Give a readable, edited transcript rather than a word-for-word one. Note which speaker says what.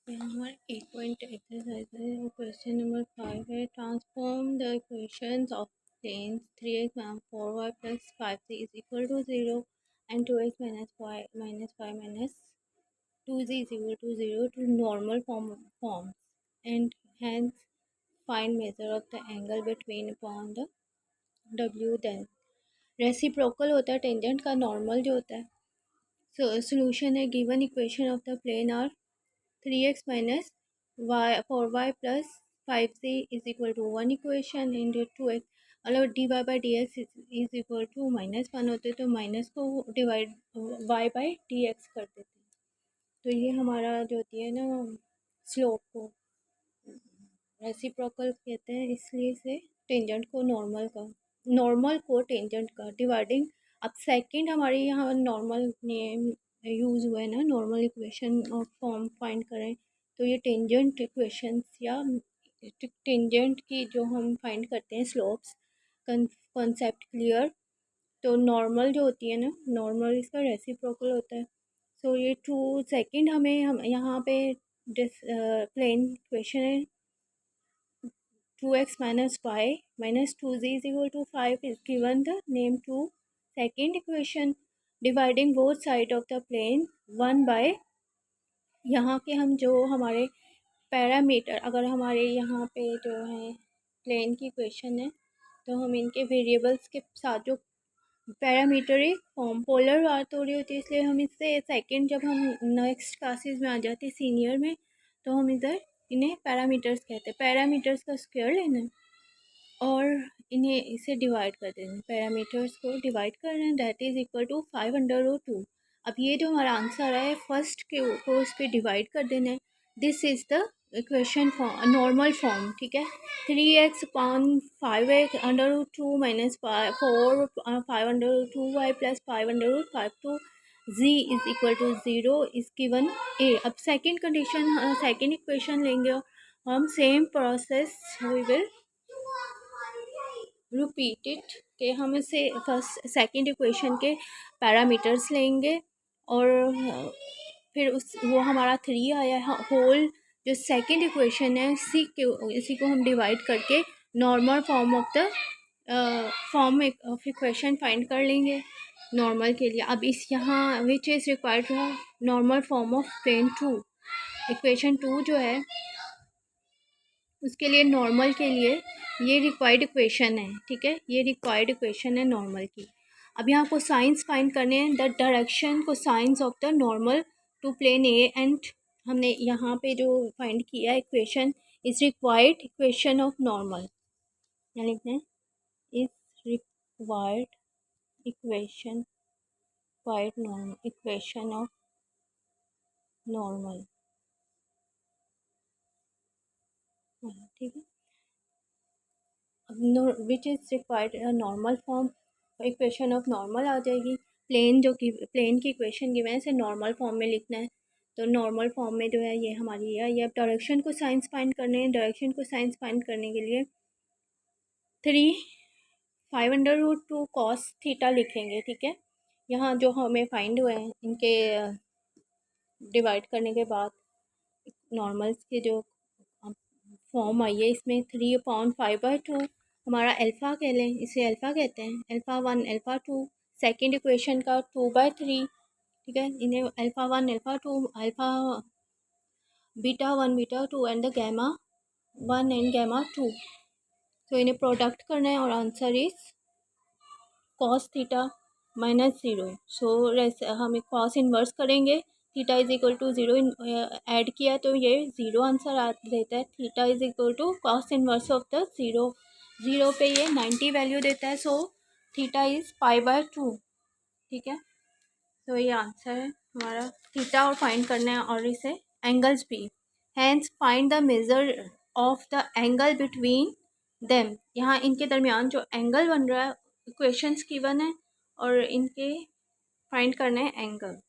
Speaker 1: यहाँ हमारे 8 एक्सरसाइज है। क्वेश्चन नंबर 5 है, transform the equations of planes 3x - 4y + 5z = 0 and 2x - y - 5 - 2z = 0 to normal forms and hence find measure of the angle between upon the w। then reciprocal होता है tangent का, normal जो होता है। Solution है, given equation of the plane are 3x - 4y + 5z = 1 equation into 2x। मतलब dy/dx = -1 होते तो माइनस को डिवाइड y/dx कर देते। तो ये हमारा जो होती है ना स्लोप को रेसिप्रोकल कहते हैं, इसलिए से टेंजेंट को नॉर्मल को टेंजेंट का डिवाइडिंग। अब सेकंड हमारे यहाँ नॉर्मल नेम यूज़ हुआ है ना, नॉर्मल इक्वेशन और फॉर्म फाइंड करें तो ये टेंजेंट इक्वेशंस या टेंजेंट की जो हम फाइंड करते हैं स्लोप्स, कॉन्सेप्ट क्लियर। तो नॉर्मल जो होती है ना, नॉर्मल इसका रेसिप्रोकल होता है। सो ये टू सेकंड हम यहाँ पे प्लेन इक्वेशन है 2x - y - 2z = 5 is given the name to second equation dividing both side of the plane 1 by यहाँ के हम जो हमारे पैरामीटर, अगर हमारे यहाँ पे जो है प्लेन की इक्वेशन है तो हम इनके वेरिएबल्स के साथ जो पैरामीटर फॉर्म पोलर बात हो रही होती है, इसलिए हम इससे सेकंड जब हम नेक्स्ट क्लासेस में आ जाते हैं सीनियर में तो हम इधर इन्हें पैरामीटर्स कहते हैं। पैरामीटर्स का स्क्वायर लेना है और इन्हें इसे डिवाइड कर देना, पैरामीटर्स को डिवाइड कर रहे हैं, दैट इज़ इक्वल टू 5/2। अब ये जो हमारा आंसर है फर्स्ट के को इस पर डिवाइड कर देना है। This is the equation form, normal form, ठीक है। 3x/5x√2 - 4/5√2y + 5/5 to z = 0 is given a. अब सेकेंड कंडीशन, सेकेंड इक्वेशन लेंगे और हम same process we will repeat it कि हम इसे फर्स्ट सेकंड इक्वेशन के पैरामीटर्स लेंगे और फिर वो हमारा 3 आया है, होल जो सेकंड इक्वेशन है इसी को हम डिवाइड करके normal form of the form of equation find कर लेंगे नॉर्मल के लिए। अब इस यहाँ which is required normal form of plane 2, equation 2 जो है उसके लिए नॉर्मल के लिए ये रिक्वायर्ड इक्वेशन है, ठीक है। ये रिक्वायर्ड इक्वेशन है नॉर्मल की। अब यहाँ को साइंस फाइंड करने हैं, द डायरेक्शन को sines of the normal to plane A and हमने यहाँ पे जो फाइंड किया equation is required equation of normal, यहाँ लिखते हैं is required equation of normal, ठीक है। Which is required normal form, equation of normal आ जाएगी। प्लेन जो कि प्लेन की इक्वेशन गिवन है इसे नॉर्मल फॉर्म में लिखना है, तो नॉर्मल फॉर्म में जो है ये हमारी है। ये अब डायरेक्शन को साइंस फाइंड करने हैं, डायरेक्शन को साइंस फाइंड करने के लिए 3/5√2 cos थीटा लिखेंगे, ठीक है। यहाँ जो हमें फाइंड हुए हैं इनके डिवाइड करने के बाद नॉर्मल्स के जो फॉर्म आई है इसमें 3/5/2 हमारा अल्फ़ा कह लें, इसे अल्फ़ा कहते हैं, अल्फ़ा 1 अल्फ़ा 2 सेकेंड इक्वेशन का 2/3, ठीक है। इन्हें alpha 1 alpha 2 alpha beta 1 beta 2 and the gamma 1 and gamma 2, तो इन्हें प्रोडक्ट करना है और answer is cos theta -0। So हम cos इन्वर्स करेंगे, theta is equal to 0 add किया तो ये 0 आंसर आ देता है। Theta is equal to cos inverse of the 0 पे ये 90 वैल्यू देता है, सो थीटा इज π/2, ठीक है। तो ये आंसर है हमारा, थीटा और फाइंड करना है और इसे एंगल्स भी। Hence find the measure of the angle between them, यहाँ इनके दरमियान जो एंगल बन रहा है इक्वेशंस गिवन है और इनके फाइंड करना है एंगल।